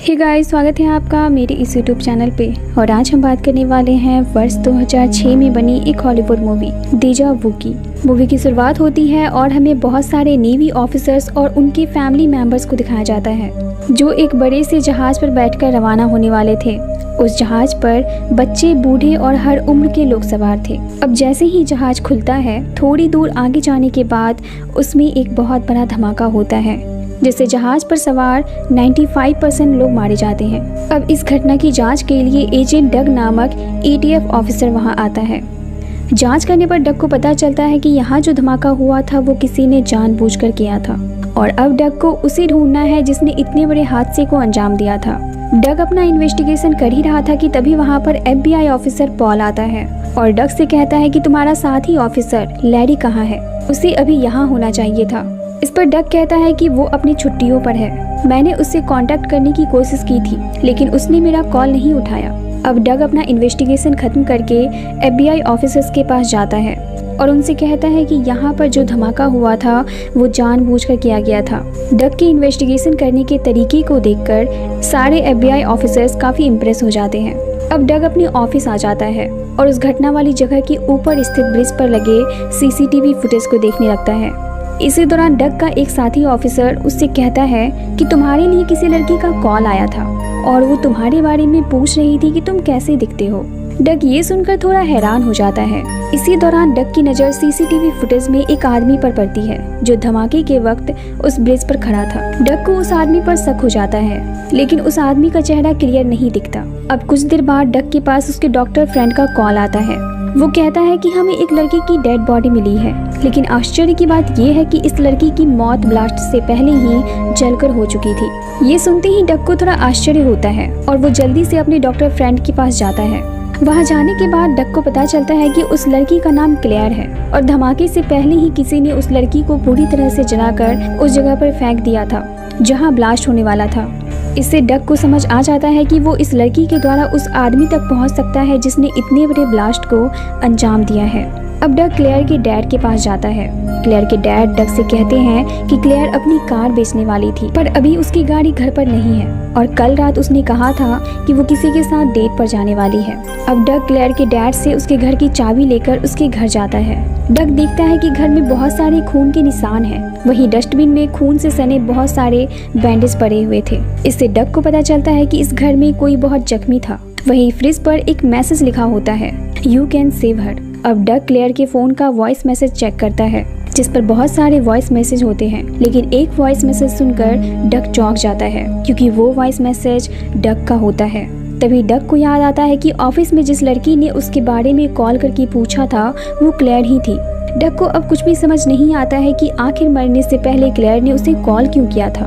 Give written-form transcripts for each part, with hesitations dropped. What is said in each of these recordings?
Hey guys, स्वागत है आपका मेरे इस यूट्यूब चैनल पे। और आज हम बात करने वाले हैं वर्ष 2006 में बनी एक हॉलीवुड मूवी डेजा वू की। मूवी की शुरुआत होती है और हमें बहुत सारे नेवी ऑफिसर्स और उनके फैमिली मेंबर्स को दिखाया जाता है जो एक बड़े से जहाज पर बैठकर रवाना होने वाले थे। उस जहाज पर बच्चे, बूढ़े और हर उम्र के लोग सवार थे। अब जैसे ही जहाज खुलता है, थोड़ी दूर आगे जाने के बाद उसमें एक बहुत बड़ा धमाका होता है जिससे जहाज पर सवार 95% लोग मारे जाते हैं। अब इस घटना की जांच के लिए एजेंट डग नामक ATF ऑफिसर वहां आता है। जांच करने पर डग को पता चलता है कि यहाँ जो धमाका हुआ था वो किसी ने जानबूझकर किया था और अब डग को उसे ढूंढना है जिसने इतने बड़े हादसे को अंजाम दिया था। डग अपना इन्वेस्टिगेशन कर ही रहा था कि तभी वहाँ पर FBI ऑफिसर पॉल आता है और डग से कहता है कि तुम्हारा साथी ऑफिसर लैरी कहाँ है, उसे अभी यहाँ होना चाहिए था। इस पर डग कहता है कि वो अपनी छुट्टियों पर है। मैंने उससे कांटेक्ट करने की कोशिश की थी लेकिन उसने मेरा कॉल नहीं उठाया। अब डग अपना इन्वेस्टिगेशन खत्म करके FBI ऑफिसर्स के पास जाता है और उनसे कहता है कि यहाँ पर जो धमाका हुआ था वो जानबूझकर किया गया था। डग के इन्वेस्टिगेशन करने के तरीके को देखकर सारे FBI ऑफिसर्स काफ़ी इम्प्रेस हो जाते हैं। अब डग अपने ऑफिस आ जाता है और उस घटना वाली जगह के ऊपर स्थित ब्रिज पर लगे CCTV फुटेज को देखने लगता है। इसी दौरान डग का एक साथी ऑफिसर उससे कहता है कि तुम्हारे लिए किसी लड़की का कॉल आया था और वो तुम्हारे बारे में पूछ रही थी कि तुम कैसे दिखते हो। डग ये सुनकर थोड़ा हैरान हो जाता है। इसी दौरान डग की नज़र CCTV फुटेज में एक आदमी पर पड़ती है जो धमाके के वक्त उस ब्रिज पर खड़ा था। डग को उस आदमी पर शक हो जाता है लेकिन उस आदमी का चेहरा क्लियर नहीं दिखता। अब कुछ देर बाद डग के पास उसके डॉक्टर फ्रेंड का कॉल आता है। वो कहता है कि हमें एक लड़की की डेड बॉडी मिली है लेकिन आश्चर्य की बात यह है कि इस लड़की की मौत ब्लास्ट से पहले ही जलकर हो चुकी थी। ये सुनते ही डग को थोड़ा आश्चर्य होता है और वो जल्दी से अपने डॉक्टर फ्रेंड के पास जाता है। वहाँ जाने के बाद डग को पता चलता है कि उस लड़की का नाम क्लेयर है और धमाके से पहले ही किसी ने उस लड़की को पूरी तरह से जलाकर उस जगह पर फेंक दिया था जहाँ ब्लास्ट होने वाला था। इससे डग को समझ आ जाता है कि वो इस लड़की के द्वारा उस आदमी तक पहुंच सकता है जिसने इतने बड़े ब्लास्ट को अंजाम दिया है। अब डग क्लेयर के डैड के पास जाता है। क्लेयर के डैड डग से कहते हैं कि क्लेयर अपनी कार बेचने वाली थी पर अभी उसकी गाड़ी घर पर नहीं है और कल रात उसने कहा था कि वो किसी के साथ डेट पर जाने वाली है। अब डग क्लेयर के डैड से उसके घर की चाबी लेकर उसके घर जाता है। डग देखता है कि घर में बहुत सारे खून के निशान हैं। वहीं डस्टबिन में खून से सने बहुत सारे बैंडेज पड़े हुए थे। इससे डग को पता चलता है कि इस घर में कोई बहुत जख्मी था। वहीं फ्रिज पर एक मैसेज लिखा होता है, यू कैन सेव हर। अब डग क्लेयर के फोन का वॉइस मैसेज चेक करता है जिस पर बहुत सारे वॉइस मैसेज होते हैं लेकिन एक वॉइस मैसेज सुनकर डग चौंक जाता है क्योंकि वो वॉइस मैसेज डग का होता है। तभी डग को याद आता है कि ऑफिस में जिस लड़की ने उसके बारे में कॉल करके पूछा था वो क्लेयर ही थी। डग को अब कुछ भी समझ नहीं आता है कि आखिर मरने से पहले क्लेयर ने उसे कॉल क्यों किया था।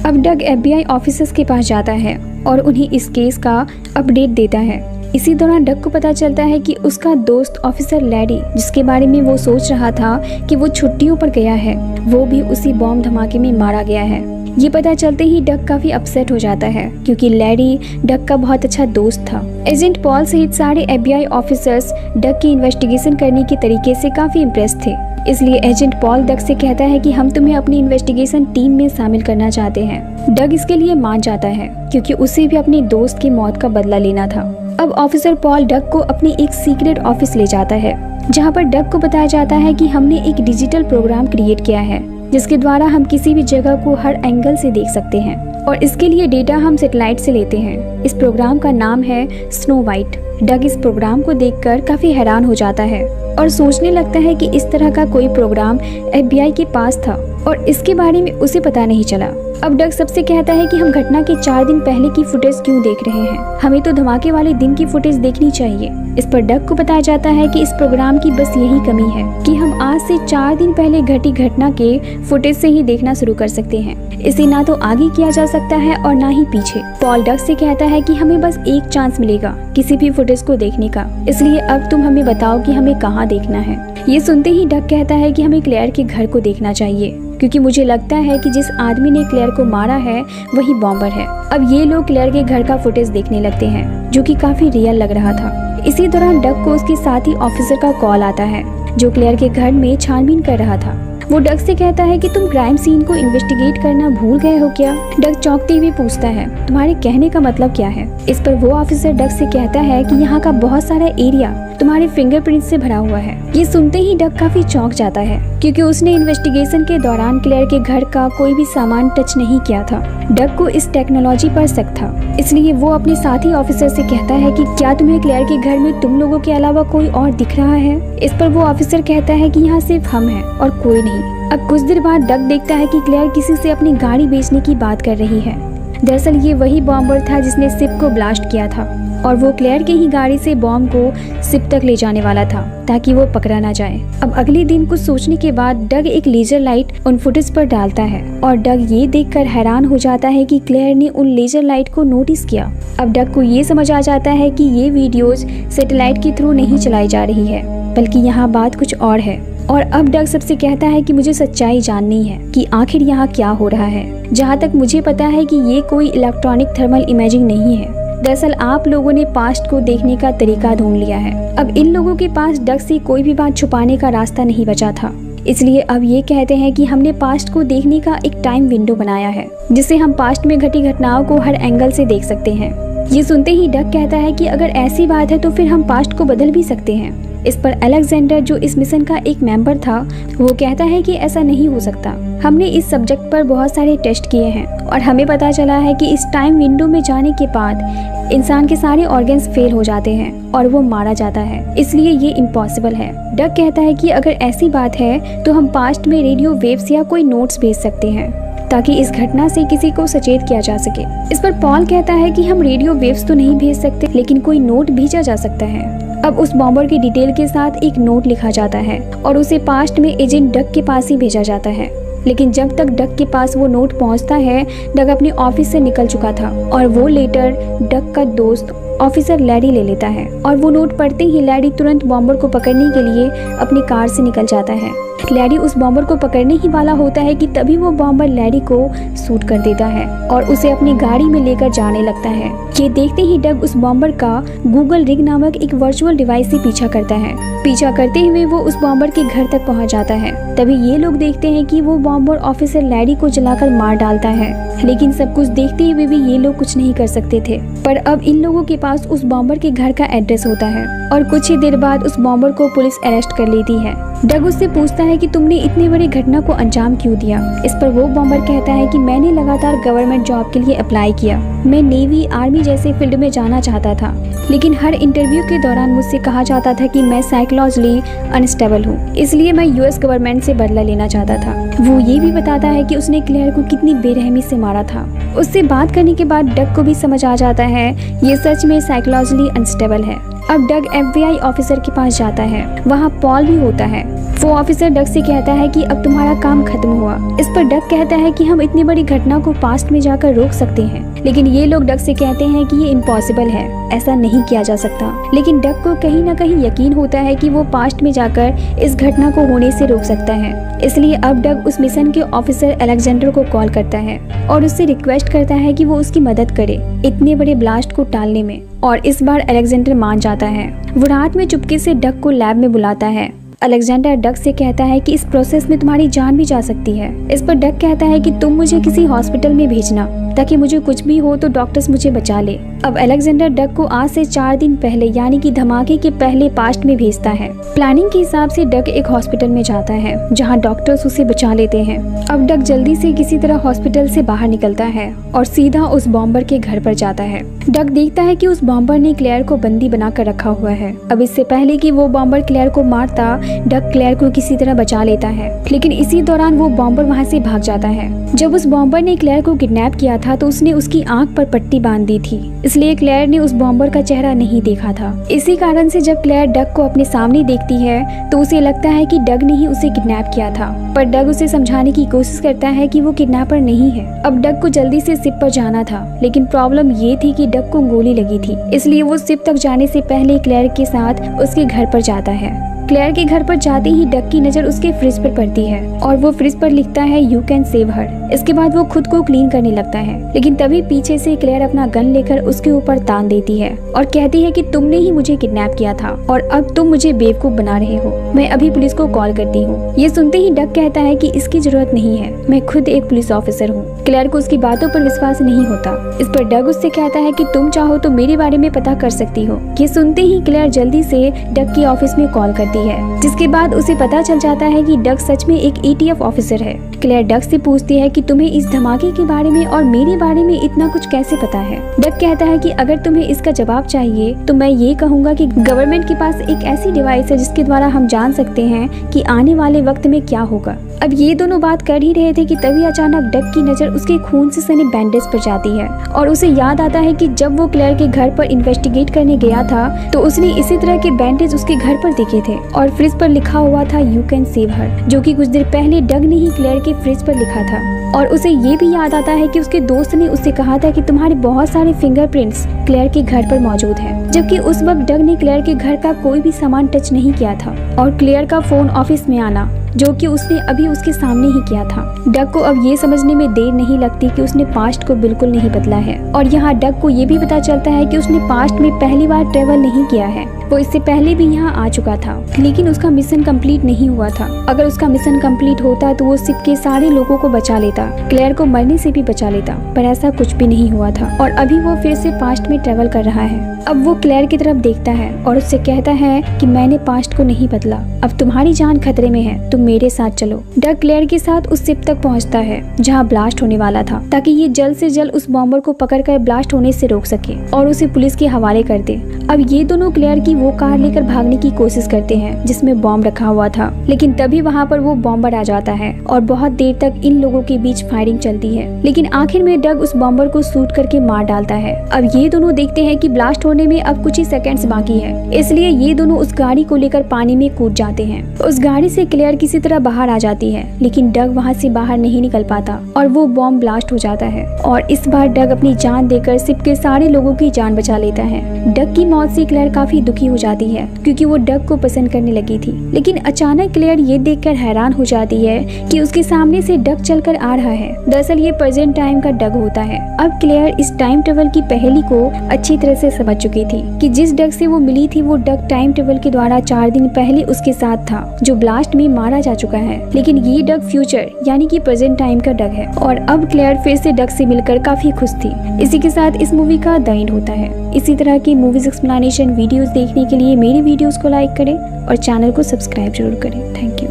अब डग FBI ऑफिसर्स के पास जाता है और उन्हें इस केस का अपडेट देता है। इसी दौरान डग को पता चलता है कि उसका दोस्त ऑफिसर लैरी, जिसके बारे में वो सोच रहा था कि वो छुट्टियों पर गया है, वो भी उसी बॉम्ब धमाके में मारा गया है। ये पता चलते ही डग काफी अपसेट हो जाता है क्योंकि लैरी डग का बहुत अच्छा दोस्त था। एजेंट पॉल सहित सारे FBI ऑफिसर्स डग की इन्वेस्टिगेशन करने के तरीके से काफी इम्प्रेस थे। इसलिए एजेंट पॉल डग से कहता है कि हम तुम्हें अपनी इन्वेस्टिगेशन टीम में शामिल करना चाहते हैं। डग इसके लिए मान जाता है क्योंकि उसे भी अपने दोस्त की मौत का बदला लेना था। अब ऑफिसर पॉल डग को अपनी एक सीक्रेट ऑफिस ले जाता है जहां पर डग को बताया जाता है कि हमने एक डिजिटल प्रोग्राम क्रिएट किया है जिसके द्वारा हम किसी भी जगह को हर एंगल से देख सकते हैं और इसके लिए डेटा हम सैटेलाइट से लेते हैं। इस प्रोग्राम का नाम है स्नो वाइट। डग इस प्रोग्राम को देखकर काफी हैरान हो जाता है और सोचने लगता है कि इस तरह का कोई प्रोग्राम FBI के पास था और इसके बारे में उसे पता नहीं चला। अब डग सबसे कहता है कि हम घटना के 4 दिन पहले की फुटेज क्यों देख रहे हैं, हमें तो धमाके वाले दिन की फुटेज देखनी चाहिए। इस पर डग को बताया जाता है कि इस प्रोग्राम की बस यही कमी है कि हम आज से 4 दिन पहले घटी घटना के फुटेज से ही देखना शुरू कर सकते हैं। इसे ना तो आगे किया जा सकता है और ना ही पीछे। पॉल डग से कहता है कि हमें बस एक चांस मिलेगा किसी भी फुटेज को देखने का, इसलिए अब तुम हमें बताओ कि हमें कहाँ देखना है। ये सुनते ही डग कहता है कि हमें क्लेयर के घर को देखना चाहिए क्योंकि मुझे लगता है कि जिस आदमी ने क्लेयर को मारा है वही बॉम्बर है। अब ये लोग क्लेयर के घर का फुटेज देखने लगते हैं जो कि काफी रियल लग रहा था। इसी दौरान डग को उसके साथी ऑफिसर का कॉल आता है जो क्लेयर के घर में छानबीन कर रहा था। वो डग से कहता है कि तुम क्राइम सीन को इन्वेस्टिगेट करना भूल गए हो क्या। डग चौंकते हुए पूछता है, तुम्हारे कहने का मतलब क्या है। इस पर वो ऑफिसर डग से कहता है कि यहाँ का बहुत सारा एरिया तुम्हारे फिंगरप्रिंट से भरा हुआ है। ये सुनते ही डग काफी चौंक जाता है, क्योंकि उसने इन्वेस्टिगेशन के दौरान क्लेयर के घर का कोई भी सामान टच नहीं किया था। डग को इस टेक्नोलॉजी पर शक था, इसलिए वो अपने साथी ऑफिसर से कहता है कि क्या तुम्हें क्लेयर के घर में तुम लोगों के अलावा कोई और दिख रहा है। इस पर वो ऑफिसर कहता है कि यहाँ सिर्फ हम हैं और कोई नहीं। अब कुछ देर बाद डग देखता है कि क्लेयर किसी से अपनी गाड़ी बेचने की बात कर रही है। दरअसल ये वही बॉम्बर था जिसने शिप को ब्लास्ट किया था, और वो क्लेयर के ही गाड़ी से बॉम्ब को शिप तक ले जाने वाला था ताकि वो पकड़ा ना जाए। अब अगले दिन कुछ सोचने के बाद डग एक लेजर लाइट उन फुटेज पर डालता है, और डग ये देखकर हैरान हो जाता है कि क्लेयर ने उन लेजर लाइट को नोटिस किया। अब डग को ये समझ आ जाता है कि ये वीडियोस सैटेलाइट के थ्रू नहीं चलाई जा रही है, बल्कि यहाँ बात कुछ और है। और अब डग सबसे कहता है कि मुझे सच्चाई जाननी है कि आखिर यहाँ क्या हो रहा है। जहाँ तक मुझे पता है कि ये कोई इलेक्ट्रॉनिक थर्मल इमेजिंग नहीं है। दरअसल आप लोगों ने पास्ट को देखने का तरीका ढूंढ लिया है। अब इन लोगों के पास डग से कोई भी बात छुपाने का रास्ता नहीं बचा था, इसलिए अब ये कहते हैं कि हमने पास्ट को देखने का एक टाइम विंडो बनाया है, जिससे हम पास्ट में घटी घटनाओं को हर एंगल से देख सकते हैं। ये सुनते ही डग कहता है कि अगर ऐसी बात है तो फिर हम पास्ट को बदल भी सकते हैं। इस पर अलेक्जेंडर, जो इस मिशन का एक मेंबर था, वो कहता है कि ऐसा नहीं हो सकता। हमने इस सब्जेक्ट पर बहुत सारे टेस्ट किए हैं और हमें पता चला है कि इस टाइम विंडो में जाने के बाद इंसान के सारे ऑर्गन्स फेल हो जाते हैं और वो मारा जाता है, इसलिए ये इम्पॉसिबल है। डग कहता है कि अगर ऐसी बात है तो हम पास्ट में रेडियो वेव्स या कोई नोट्स भेज सकते हैं ताकि इस घटना से किसी को सचेत किया जा सके। इस पर पॉल कहता है कि हम रेडियो वेव्स तो नहीं भेज सकते, लेकिन कोई नोट भेजा जा सकता है। अब उस बॉम्बर की डिटेल के साथ एक नोट लिखा जाता है और उसे पास्ट में एजेंट डग के पास ही भेजा जाता है। लेकिन जब तक डग के पास वो नोट पहुंचता है, डग अपने ऑफिस से निकल चुका था और वो लेटर डग का दोस्त ऑफिसर लैडी ले लेता है। और वो नोट पढ़ते ही लैडी तुरंत बॉम्बर को पकड़ने के लिए अपनी कार से निकल जाता है। लैडी उस बॉम्बर को पकड़ने ही वाला होता है कि तभी वो बॉम्बर लैडी को शूट कर देता है और उसे अपनी गाड़ी में लेकर जाने लगता है। ये देखते ही डग उस बॉम्बर का गूगल रिग नामक एक वर्चुअल डिवाइस से पीछा करता है। पीछा करते हुए वो उस बॉम्बर के घर तक पहुंच जाता है। तभी ये लोग देखते हैं कि वो बॉम्बर ऑफिसर लैडी को जलाकर मार डालता है, लेकिन सब कुछ देखते हुए भी ये लोग कुछ नहीं कर सकते थे। पर अब इन लोगों के पास उस बॉम्बर के घर का एड्रेस होता है और कुछ ही देर बाद उस बॉम्बर को पुलिस अरेस्ट कर लेती है। डग उससे पूछता है कि तुमने इतनी बड़ी घटना को अंजाम क्यों दिया। इस पर वो बॉम्बर कहता है कि मैंने लगातार गवर्नमेंट जॉब के लिए अप्लाई किया। मैं नेवी, आर्मी जैसे फील्ड में जाना चाहता था, लेकिन हर इंटरव्यू के दौरान मुझसे कहा जाता था कि मैं साइकोलॉजिकली अनस्टेबल हूँ, इसलिए मैं यूएस गवर्नमेंट से बदला लेना चाहता था। वो ये भी बताता है कि उसने क्लेयर को कितनी बेरहमी से मारा था। उससे बात करने के बाद डग को भी समझ आ जाता है ये सच में साइकोलॉजिकली अनस्टेबल है। अब डग FBI ऑफिसर के पास जाता है, वहाँ पॉल भी होता है। वो ऑफिसर डग से कहता है कि अब तुम्हारा काम खत्म हुआ। इस पर डग कहता है कि हम इतनी बड़ी घटना को पास्ट में जाकर रोक सकते हैं, लेकिन ये लोग डग से कहते हैं कि ये इम्पॉसिबल है, ऐसा नहीं किया जा सकता। लेकिन डग को कहीं ना कहीं यकीन होता है कि वो पास्ट में जाकर इस घटना को होने से रोक सकता है। इसलिए अब डग उस मिशन के ऑफिसर अलेक्जेंडर को कॉल करता है और उससे रिक्वेस्ट करता है कि वो उसकी मदद करे इतने बड़े ब्लास्ट को टालने में। और इस बार अलेक्जेंडर मान जाता है। वो रात में चुपके से डग को लैब में बुलाता है। अलेक्जेंडर डग से कहता है कि इस प्रोसेस में तुम्हारी जान भी जा सकती है। इस पर डग कहता है कि तुम मुझे किसी हॉस्पिटल में भेजना ताकि मुझे कुछ भी हो तो डॉक्टर्स मुझे बचा ले। अब अलेक्जेंडर डग को आज से 4 दिन पहले यानी कि धमाके के पहले पास्ट में भेजता है। प्लानिंग के हिसाब से डग एक हॉस्पिटल में जाता है जहां डॉक्टर्स उसे बचा लेते हैं। अब डग जल्दी से किसी तरह हॉस्पिटल से बाहर निकलता है और सीधा उस बॉम्बर के घर पर जाता है। डग देखता है कि उस बॉम्बर ने क्लेयर को बंदी बनाकर रखा हुआ है। अब इससे पहले कि वो बॉम्बर क्लेयर को मारता, डग क्लेयर को किसी तरह बचा लेता है, लेकिन इसी दौरान वो बॉम्बर वहाँ से भाग जाता है। जब उस बॉम्बर ने क्लेयर को किडनैप किया था तो उसने उसकी आंख पर पट्टी बांध दी थी, इसलिए क्लेयर ने उस बॉम्बर का चेहरा नहीं देखा था। इसी कारण से जब क्लेयर डग को अपने सामने देखती है तो उसे लगता है कि डग ने ही उसे किडनैप किया था, पर डग उसे समझाने की कोशिश करता है कि वो किडनैपर नहीं है। अब डग को जल्दी से शिप पर जाना था, लेकिन प्रॉब्लम ये थी कि डग को गोली लगी थी, इसलिए वो शिप तक जाने से पहले क्लेयर के साथ उसके घर पर जाता है। क्लेयर के घर पर जाते ही डग की नजर उसके फ्रिज पर पड़ती है और वो फ्रिज पर लिखता है यू कैन सेव हर, इसके बाद वो खुद को क्लीन करने लगता है, लेकिन तभी पीछे से क्लेयर अपना गन लेकर उसके ऊपर तान देती है और कहती है कि तुमने ही मुझे किडनैप किया था और अब तुम मुझे बेवकूफ बना रहे हो, मैं अभी पुलिस को कॉल करती हूँ। ये सुनते ही डग कहता है कि इसकी जरूरत नहीं है, मैं खुद एक पुलिस ऑफिसर हूँ। क्लेयर को उसकी बातों पर विश्वास नहीं होता। इस पर डग उससे कहता है कि तुम चाहो तो मेरे बारे में पता कर सकती हो। ये सुनते ही क्लेयर जल्दी से डग के ऑफिस में कॉल करती है, जिसके बाद उसे पता चल जाता है कि डग सच में एक ATF ऑफिसर है। क्लेयर डग से पूछती है कि तुम्हें इस धमाके के बारे में और मेरे बारे में इतना कुछ कैसे पता है। डग कहता है कि अगर तुम्हें इसका जवाब चाहिए तो मैं ये कहूँगा कि गवर्नमेंट के पास एक ऐसी डिवाइस है जिसके द्वारा हम जान सकते हैं कि आने वाले वक्त में क्या होगा। अब ये दोनों बात कर ही रहे थे कि तभी अचानक डग की नजर उसके खून से सने बैंडेज पर जाती है और उसे याद आता है कि जब वो क्लेयर के घर पर इन्वेस्टिगेट करने गया था तो उसने इसी तरह के बैंडेज उसके घर पर देखे थे और फ्रिज पर लिखा हुआ था यू कैन सेव हर, जो कि कुछ देर पहले डग ने ही क्लेयर के फ्रिज पर लिखा था। और उसे ये भी याद आता है कि उसके दोस्त ने उससे कहा था कि तुम्हारे बहुत सारे फिंगरप्रिंट्स क्लेयर के घर पर मौजूद है, जबकि उस वक्त डग ने क्लेयर के घर का कोई भी सामान टच नहीं किया था। और क्लेयर का फोन ऑफिस में आना जो कि उसने अभी उसके सामने ही किया था। डग को अब ये समझने में देर नहीं लगती कि उसने पास्ट को बिल्कुल नहीं बदला है और यहाँ डग को ये भी पता चलता है कि उसने पास्ट में पहली बार ट्रेवल नहीं किया है। वो इससे पहले भी यहाँ आ चुका था, लेकिन उसका मिशन कंप्लीट नहीं हुआ था। अगर उसका मिशन कंप्लीट होता तो वो सिप के सारे लोगों को बचा लेता, क्लेयर को मरने से भी बचा लेता, पर ऐसा कुछ भी नहीं हुआ था और अभी वो फिर से पास्ट में ट्रेवल कर रहा है। अब वो क्लेयर की तरफ देखता है और उससे कहता है कि मैंने पास्ट को नहीं बदला, अब तुम्हारी जान खतरे में है, तुम मेरे साथ चलो। डग क्लेयर के साथ उस शिप तक पहुंचता है जहां ब्लास्ट होने वाला था, ताकि ये जल्द से जल्द उस बॉम्बर को पकड़कर ब्लास्ट होने से रोक सके और उसे पुलिस के हवाले कर दे। अब ये दोनों क्लेयर की वो कार लेकर भागने की कोशिश करते हैं जिसमें बॉम्ब रखा हुआ था, लेकिन तभी वहाँ पर वो बॉम्बर आ जाता है और बहुत देर तक इन लोगों के बीच फायरिंग चलती है, लेकिन आखिर में डग उस बॉम्बर को शूट करके मार डालता है। अब ये दोनों देखते हैं कि ब्लास्ट होने में अब कुछ ही सेकंड्स बाकी है, इसलिए ये दोनों उस गाड़ी को लेकर पानी में कूद जाते हैं। उस गाड़ी से क्लेयर किसी तरह बाहर आ जाती है, लेकिन डग वहाँ से बाहर नहीं निकल पाता और वो बॉम्ब ब्लास्ट हो जाता है और इस बार डग अपनी जान देकर शिप के सारे लोगों की जान बचा लेता है। डग की मौत से क्लेयर काफी दुखी हो जाती है क्योंकि वो डग को पसंद करने लगी थी, लेकिन अचानक क्लेयर ये देखकर हैरान हो जाती है कि उसके सामने से डग चलकर आ रहा है। दरअसल ये प्रेजेंट टाइम का डग होता है। अब क्लेयर इस टाइम ट्रेवल की पहेली को अच्छी तरह से समझ चुकी थी कि जिस डग से वो मिली थी वो डग टाइम ट्रेवल के द्वारा 4 दिन पहले उसके साथ था, जो ब्लास्ट में मारा जा चुका है, लेकिन ये डग फ्यूचर यानी कि प्रेजेंट टाइम का डग है और अब क्लेयर फिर से डग से मिलकर काफी खुश थी। इसी के साथ इस मूवी का द एंड होता है। इसी तरह की मूवीज एक्सप्लेनेशन वीडियोस देखने के लिए मेरे वीडियोस को लाइक करें और चैनल को सब्सक्राइब जरूर करें। Thank you.